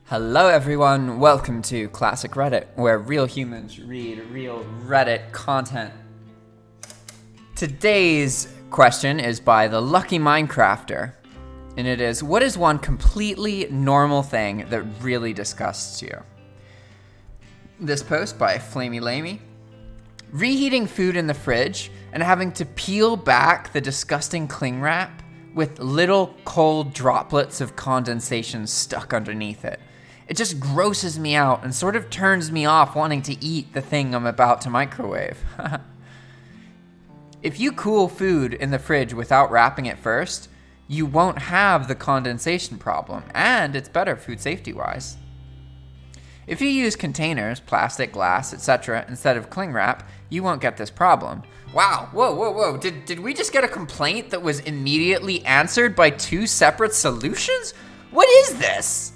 Hello everyone, welcome to Classic Reddit, where real humans read real Reddit content. Today's question is by the Lucky Minecrafter, and it is, what is one completely normal thing that really disgusts you? This post by Flamey Lamey. Reheating food in the fridge and having to peel back the disgusting cling wrap with little cold droplets of condensation stuck underneath it. It just grosses me out and sort of turns me off wanting to eat the thing I'm about to microwave. If you cool food in the fridge without wrapping it first, you won't have the condensation problem, and it's better food safety-wise. If you use containers, plastic, glass, etc., instead of cling wrap, you won't get this problem. Wow, whoa. Did we just get a complaint that was immediately answered by two separate solutions? What is this?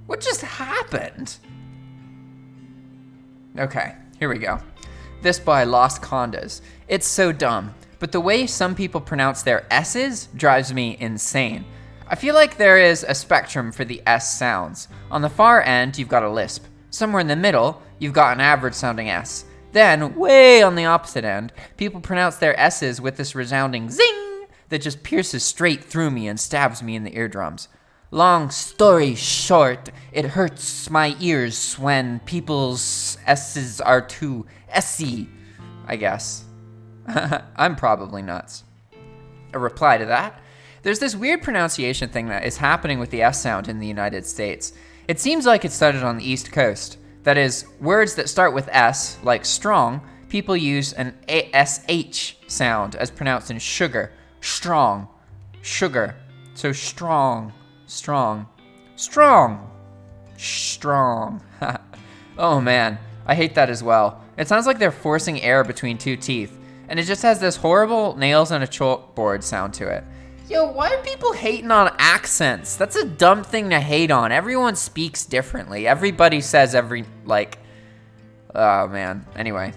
What just happened? Okay, here we go. This by Lost Condas. It's so dumb, but the way some people pronounce their S's drives me insane. I feel like there is a spectrum for the S sounds. On the far end, you've got a lisp. Somewhere in the middle, you've got an average sounding S. Then, way on the opposite end, people pronounce their S's with this resounding zing that just pierces straight through me and stabs me in the eardrums. Long story short, it hurts my ears when people's S's are too S-y, I guess. I'm probably nuts. A reply to that? There's this weird pronunciation thing that is happening with the S sound in the United States. It seems like it started on the East Coast. That is, words that start with S, like strong, people use an ASH sound as pronounced in sugar. Strong. Sugar. So strong. Oh man, I hate that as well. It sounds like they're forcing air between two teeth, and it just has this horrible nails on a chalkboard sound to it. Yo, why are people hating on accents? That's a dumb thing to hate on. Everyone speaks differently. Everybody says oh man. Anyway,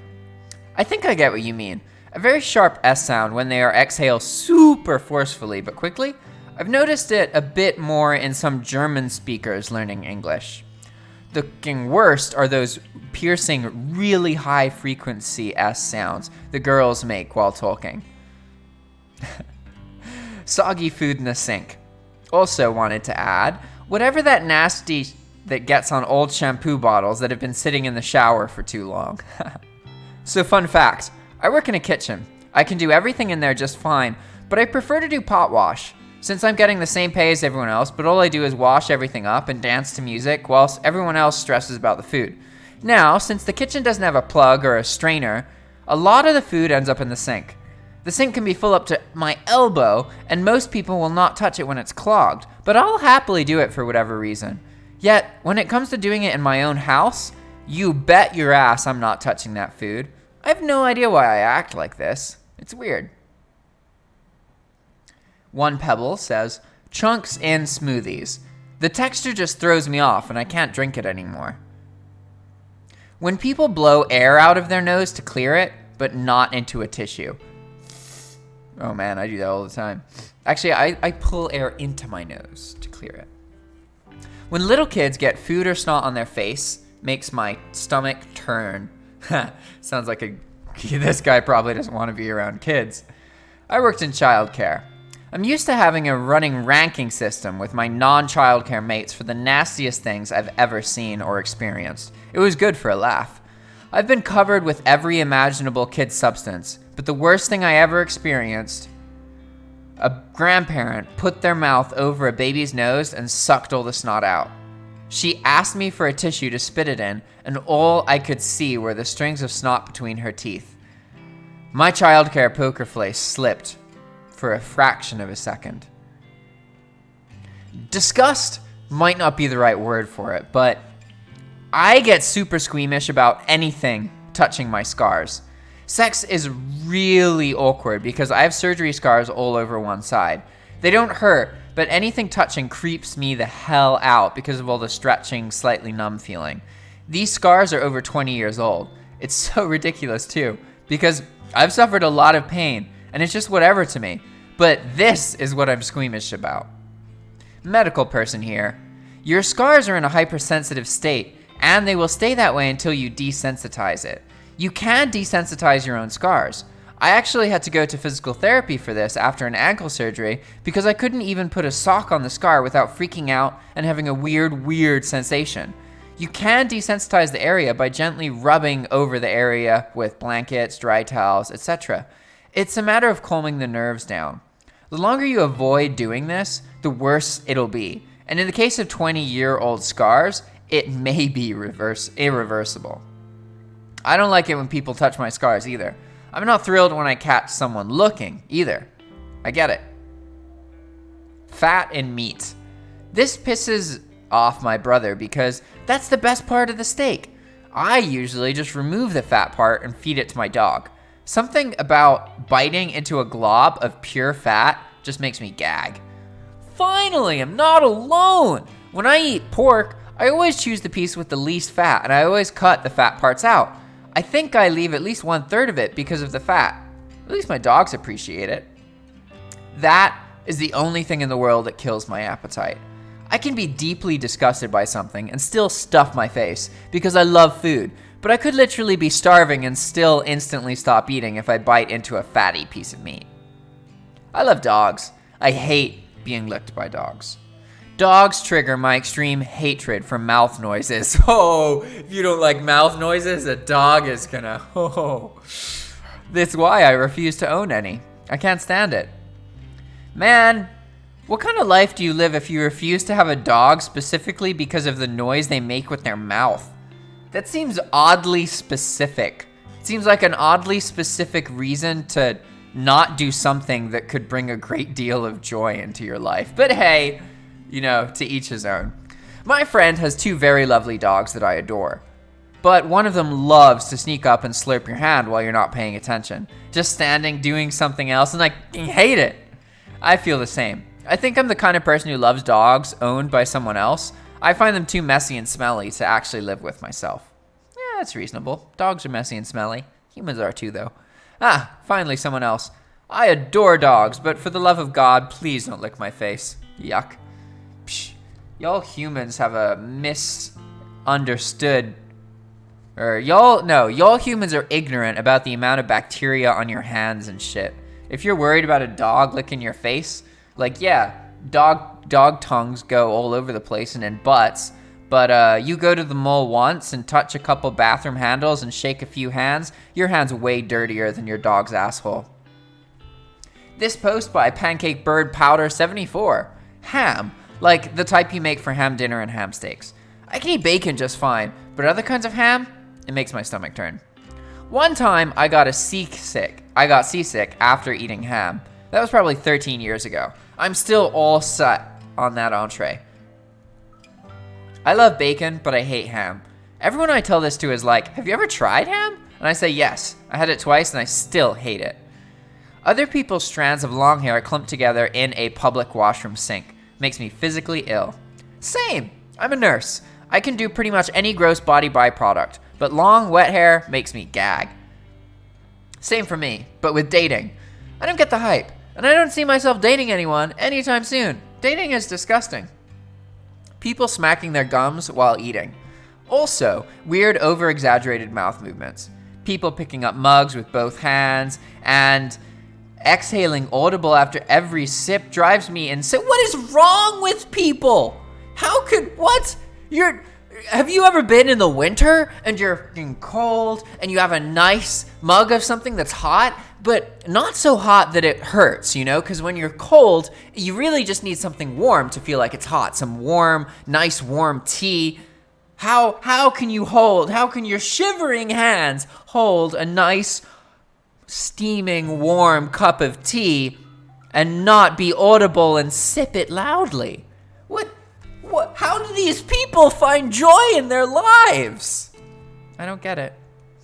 I think I get what you mean. A very sharp S sound when they are exhale super forcefully but quickly. I've noticed it a bit more in some German speakers learning English. The worst are those piercing, really high frequency S sounds the girls make while talking. Soggy food in the sink. Also wanted to add, whatever that nasty that gets on old shampoo bottles that have been sitting in the shower for too long. So fun fact, I work in a kitchen. I can do everything in there just fine, but I prefer to do pot wash. Since I'm getting the same pay as everyone else, but all I do is wash everything up and dance to music whilst everyone else stresses about the food. Now, since the kitchen doesn't have a plug or a strainer, a lot of the food ends up in the sink. The sink can be full up to my elbow, and most people will not touch it when it's clogged, but I'll happily do it for whatever reason. Yet, when it comes to doing it in my own house, you bet your ass I'm not touching that food. I have no idea why I act like this. It's weird. One Pebble says, chunks in smoothies. The texture just throws me off and I can't drink it anymore. When people blow air out of their nose to clear it, but not into a tissue. Oh man, I do that all the time. Actually, I pull air into my nose to clear it. When little kids get food or snot on their face, makes my stomach turn. Sounds like this guy probably doesn't want to be around kids. I worked in childcare. I'm used to having a running ranking system with my non-childcare mates for the nastiest things I've ever seen or experienced. It was good for a laugh. I've been covered with every imaginable kid substance, but the worst thing I ever experienced, a grandparent put their mouth over a baby's nose and sucked all the snot out. She asked me for a tissue to spit it in, and all I could see were the strings of snot between her teeth. My childcare poker face slipped for a fraction of a second. Disgust might not be the right word for it, but I get super squeamish about anything touching my scars. Sex is really awkward because I have surgery scars all over one side. They don't hurt, but anything touching creeps me the hell out because of all the stretching, slightly numb feeling. These scars are over 20 years old. It's so ridiculous too, because I've suffered a lot of pain, and it's just whatever to me. But this is what I'm squeamish about. Medical person here. Your scars are in a hypersensitive state, and they will stay that way until you desensitize it. You can desensitize your own scars. I actually had to go to physical therapy for this after an ankle surgery because I couldn't even put a sock on the scar without freaking out and having a weird sensation. You can desensitize the area by gently rubbing over the area with blankets, dry towels, etc. It's a matter of calming the nerves down. The longer you avoid doing this, the worse it'll be. And in the case of 20-year-old scars, it may be irreversible. I don't like it when people touch my scars either. I'm not thrilled when I catch someone looking either. I get it. Fat and meat. This pisses off my brother because that's the best part of the steak. I usually just remove the fat part and feed it to my dog. Something about biting into a glob of pure fat just makes me gag. Finally, I'm not alone. When I eat pork, I always choose the piece with the least fat, and I always cut the fat parts out. I think I leave at least 1/3 of it because of the fat. At least my dogs appreciate it. That is the only thing in the world that kills my appetite. I can be deeply disgusted by something and still stuff my face because I love food, but I could literally be starving and still instantly stop eating if I bite into a fatty piece of meat. I love dogs. I hate being licked by dogs. Dogs trigger my extreme hatred for mouth noises. Oh, if you don't like mouth noises, a dog is gonna, That's why I refuse to own any. I can't stand it. Man, what kind of life do you live if you refuse to have a dog specifically because of the noise they make with their mouth? That seems oddly specific. It seems like an oddly specific reason to not do something that could bring a great deal of joy into your life. But hey, to each his own. My friend has 2 very lovely dogs that I adore. But one of them loves to sneak up and slurp your hand while you're not paying attention. Just standing, doing something else, and I hate it. I feel the same. I think I'm the kind of person who loves dogs owned by someone else. I find them too messy and smelly to actually live with myself. Yeah, that's reasonable. Dogs are messy and smelly. Humans are too, though. Finally someone else. I adore dogs, but for the love of God, please don't lick my face. Yuck. Psh, y'all humans have a misunderstood, y'all humans are ignorant about the amount of bacteria on your hands and shit. If you're worried about a dog licking your face, dog tongues go all over the place and in butts, but you go to the mall once and touch a couple bathroom handles and shake a few hands, your hand's way dirtier than your dog's asshole. This post by Pancake Bird Powder 74. Ham. Like the type you make for ham dinner and ham steaks. I can eat bacon just fine, but other kinds of ham, it makes my stomach turn. One time I got seasick after eating ham. That was probably 13 years ago. I'm still all set on that entree. I love bacon, but I hate ham. Everyone I tell this to is like, have you ever tried ham? And I say yes. I had it twice and I still hate it. Other people's strands of long hair clumped together in a public washroom sink. Makes me physically ill. Same. I'm a nurse. I can do pretty much any gross body byproduct, but long, wet hair makes me gag. Same for me, but with dating. I don't get the hype, and I don't see myself dating anyone anytime soon. Dating is disgusting. People smacking their gums while eating. Also, weird over-exaggerated mouth movements. People picking up mugs with both hands, and exhaling audible after every sip drives me insane. What is wrong with people? Have you ever been in the winter and you're fucking cold and you have a nice mug of something that's hot, but not so hot that it hurts, because when you're cold, you really just need something warm to feel like it's hot. Some nice warm tea. How can your shivering hands hold a nice steaming warm cup of tea and not be audible and sip it loudly? How do these people find joy in their lives? I don't get it.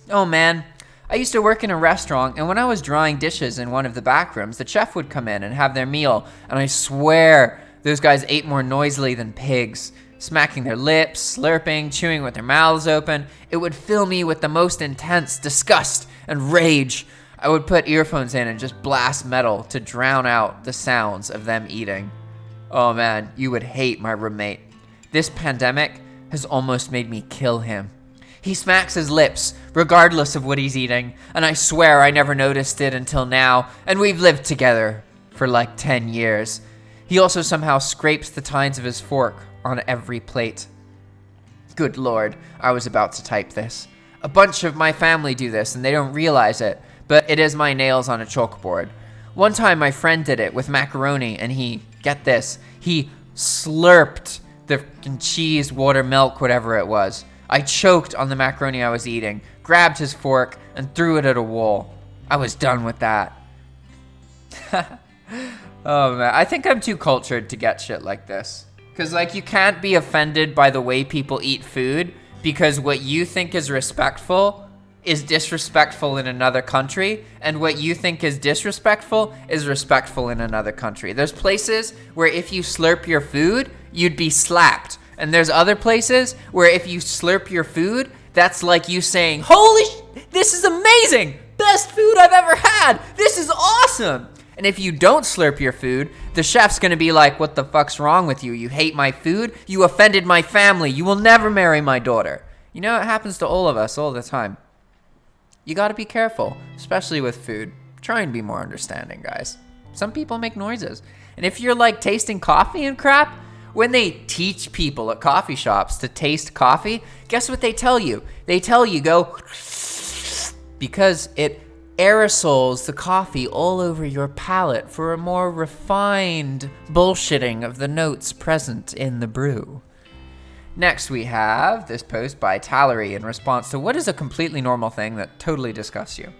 Oh man, I used to work in a restaurant, and when I was drying dishes in one of the back rooms, the chef would come in and have their meal, and I swear those guys ate more noisily than pigs, smacking their lips, slurping, chewing with their mouths open. It would fill me with the most intense disgust and rage. I would put earphones in and just blast metal to drown out the sounds of them eating. Oh man, you would hate my roommate. This pandemic has almost made me kill him. He smacks his lips, regardless of what he's eating, and I swear I never noticed it until now, and we've lived together for like 10 years. He also somehow scrapes the tines of his fork on every plate. Good Lord, I was about to type this. A bunch of my family do this, and they don't realize it, but it is my nails on a chalkboard. One time my friend did it with macaroni, and get this, he slurped the cheese, water, milk, whatever it was. I choked on the macaroni I was eating, grabbed his fork, and threw it at a wall. I was done with that. Oh man, I think I'm too cultured to get shit like this. Cause like you can't be offended by the way people eat food because what you think is respectful is disrespectful in another country, and what you think is disrespectful is respectful in another country. There's places where if you slurp your food, you'd be slapped. And there's other places where if you slurp your food, that's like you saying, holy this is amazing! Best food I've ever had! This is awesome! And if you don't slurp your food, the chef's gonna be like, what the fuck's wrong with you? You hate my food? You offended my family. You will never marry my daughter. You know, it happens to all of us all the time. You gotta be careful, especially with food. Try and be more understanding, guys. Some people make noises. And if you're like tasting coffee and crap, when they teach people at coffee shops to taste coffee, guess what they tell you? They tell you go, because it aerosols the coffee all over your palate for a more refined bullshitting of the notes present in the brew. Next, we have this post by Tallery in response to what is a completely normal thing that totally disgusts you.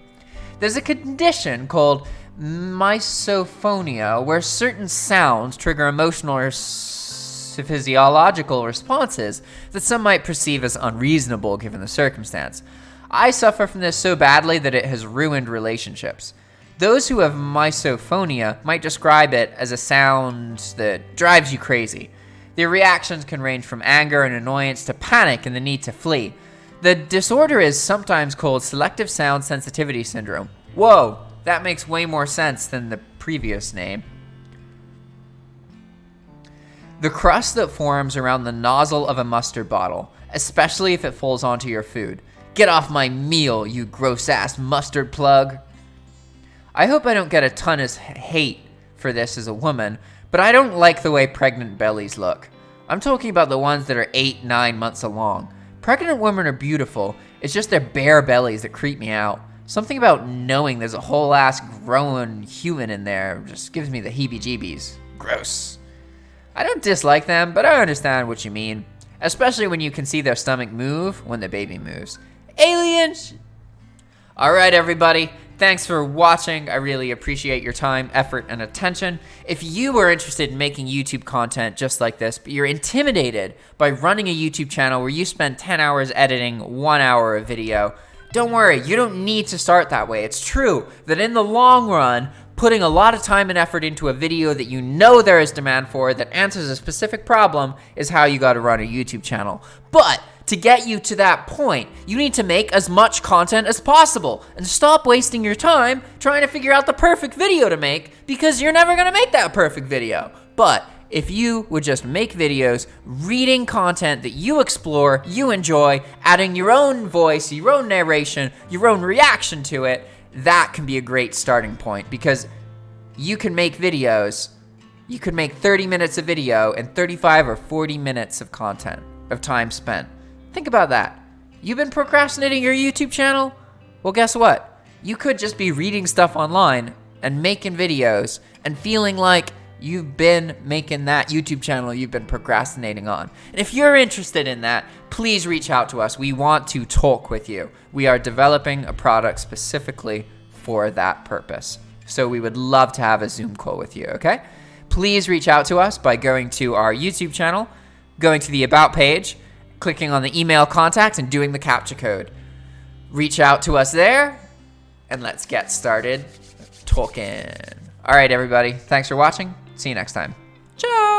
There's a condition called misophonia where certain sounds trigger emotional or physiological responses that some might perceive as unreasonable given the circumstance. I suffer from this so badly that it has ruined relationships. Those who have misophonia might describe it as a sound that drives you crazy. Their reactions can range from anger and annoyance to panic and the need to flee. The disorder is sometimes called selective sound sensitivity syndrome. Whoa, that makes way more sense than the previous name. The crust that forms around the nozzle of a mustard bottle, especially if it falls onto your food. Get off my meal, you gross-ass mustard plug. I hope I don't get a ton of hate for this as a woman, but I don't like the way pregnant bellies look. I'm talking about the ones that are 8-9 months along. Pregnant women are beautiful. It's just their bare bellies that creep me out. Something about knowing there's a whole ass grown human in there just gives me the heebie-jeebies. Gross. I don't dislike them, but I understand what you mean. Especially when you can see their stomach move when the baby moves. Aliens! Alright everybody, thanks for watching. I really appreciate your time, effort, and attention. If you are interested in making YouTube content just like this, but you're intimidated by running a YouTube channel where you spend 10 hours editing 1 hour of video, don't worry, you don't need to start that way. It's true that in the long run, putting a lot of time and effort into a video that you know there is demand for that answers a specific problem is how you gotta run a YouTube channel. But to get you to that point, you need to make as much content as possible and stop wasting your time trying to figure out the perfect video to make because you're never gonna make that perfect video. But if you would just make videos reading content that you explore, you enjoy, adding your own voice, your own narration, your own reaction to it, that can be a great starting point because you can make videos. You could make 30 minutes of video and 35 or 40 minutes of content, of time spent. Think about that. You've been procrastinating your YouTube channel? Well, guess what? You could just be reading stuff online and making videos and feeling like you've been making that YouTube channel you've been procrastinating on. And if you're interested in that, please reach out to us. We want to talk with you. We are developing a product specifically for that purpose. So we would love to have a Zoom call with you, okay? Please reach out to us by going to our YouTube channel, going to the About page, clicking on the email contact, and doing the CAPTCHA code. Reach out to us there, and let's get started talking. All right, everybody. Thanks for watching. See you next time. Ciao.